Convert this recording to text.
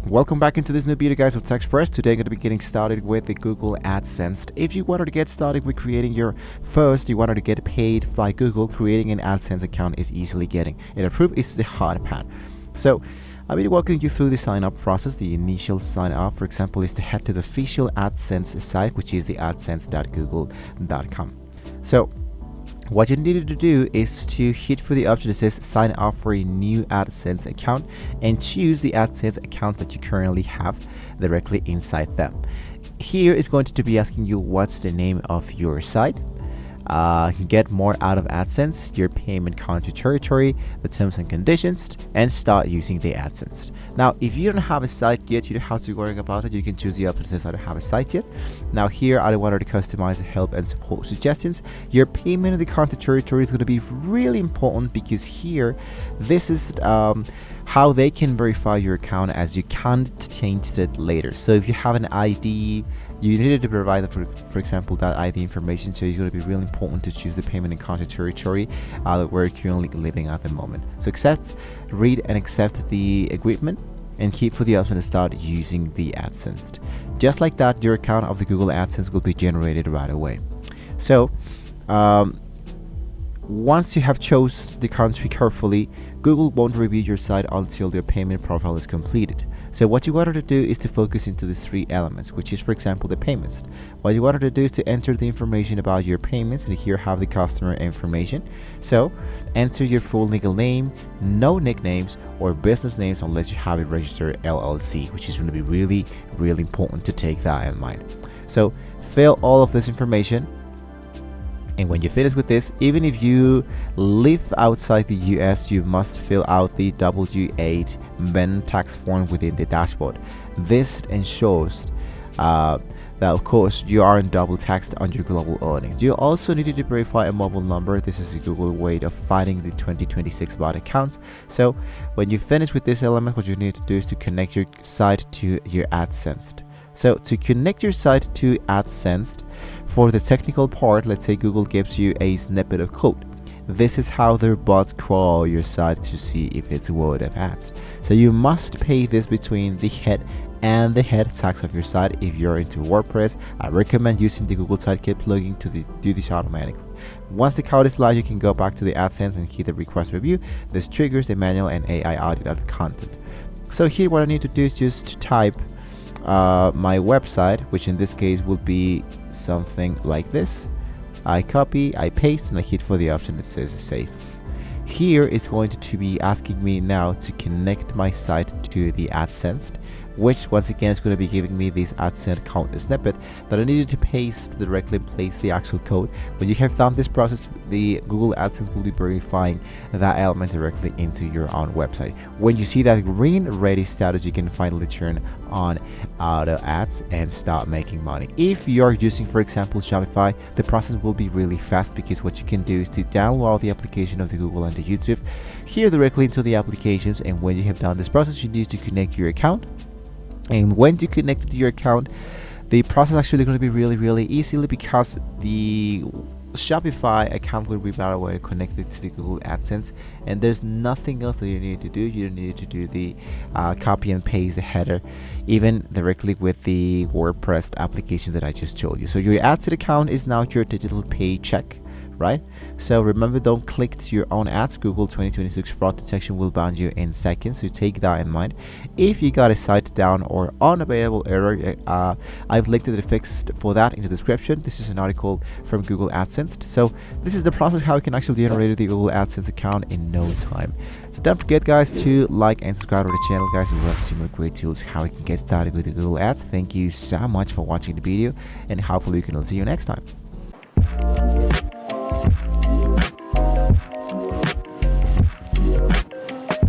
Welcome back into this new video, guys, of TechExpress. Today I'm going to be getting started with the Google AdSense. If you wanted to get started with creating your you wanted to get paid by Google, creating an AdSense account is easily getting it approved. It's the hard part. So I'll be walking you through the sign up process. The initial sign up, for example, is to head to the official AdSense site, which is the adsense.google.com. So what you needed to do is to hit for the option that says sign up for a new AdSense account and choose the AdSense account that you currently have directly inside them. Here is going to be asking you what's the name of your site. Get more out of AdSense, your payment country territory, the terms and conditions, and start using the AdSense. Now, if you don't have a site yet, you don't have to be worrying about it. You can choose the option that says I don't have a site yet. Now here, I wanted to customize the help and support suggestions. Your payment in the country territory is going to be really important because here, this is how they can verify your account, as you can't change it later. So if you have an ID, you needed to provide, for example, that ID information. So it's going to be really important to choose the payment in country territory that we're currently living at the moment. So read and accept the agreement, and keep for the option to start using the AdSense. Just like that, your account of the Google AdSense will be generated right away. So once you have chose the country carefully, Google won't review your site until your payment profile is completed. So what you wanted to do is to focus into these three elements, which is, for example, the payments. What you wanted to do is to enter the information about your payments, and here have the customer information. So enter your full legal name, no nicknames or business names unless you have it registered LLC, which is going to be really, really important to take that in mind. So fill all of this information. And when you finish with this, even if you live outside the US, you must fill out the W-8 Ben tax form within the dashboard. This ensures that, of course, you aren't double taxed on your global earnings. You also needed to verify a mobile number. This is a Google way of finding the 2026 bot accounts. So when you finish with this element, what you need to do is to connect your site to your AdSense. So to connect your site to AdSense, for the technical part, let's say Google gives you a snippet of code. This is how their bots crawl your site to see if it's worth of ads. So you must pay this between the head and the head tax of your site. If you're into WordPress, I recommend using the Google Sitekit plugin to do this automatically. Once the code is live, you can go back to the AdSense and hit the request review. This triggers a manual and AI audit of the content. So here, what I need to do is just type my website, which in this case will be something like this. I copy, I paste, and I hit for the option that says save. Here it's going to be asking me now to connect my site to the AdSense, which once again is going to be giving me this AdSense code snippet that I needed to paste directly and place the actual code. When you have done this process, the Google AdSense will be verifying that element directly into your own website. When you see that green ready status, you can finally turn on auto ads and start making money. If you're using, for example, Shopify, the process will be really fast, because what you can do is to download the application of the Google and the YouTube here directly into the applications. And when you have done this process, you need to connect your account. And when you connect it to your account, the process actually going to be really, really easily, because the Shopify account will be right away connected to the Google AdSense, and there's nothing else that you need to do. You don't need to do the copy and paste the header, even directly with the WordPress application that I just showed you. So your AdSense account is now your digital paycheck, right? So remember, don't click to your own ads. Google 2026 fraud detection will ban you in seconds, so take that in mind. If you got a site down or unavailable error, I've linked the fix for that in the description. This is an article from Google AdSense. So this is the process how you can actually generate the Google AdSense account in no time. So don't forget, guys, to like and subscribe to the channel, guys, if you want to see more great tools how you can get started with the Google Ads. Thank you so much for watching the video, and hopefully we can see you next time.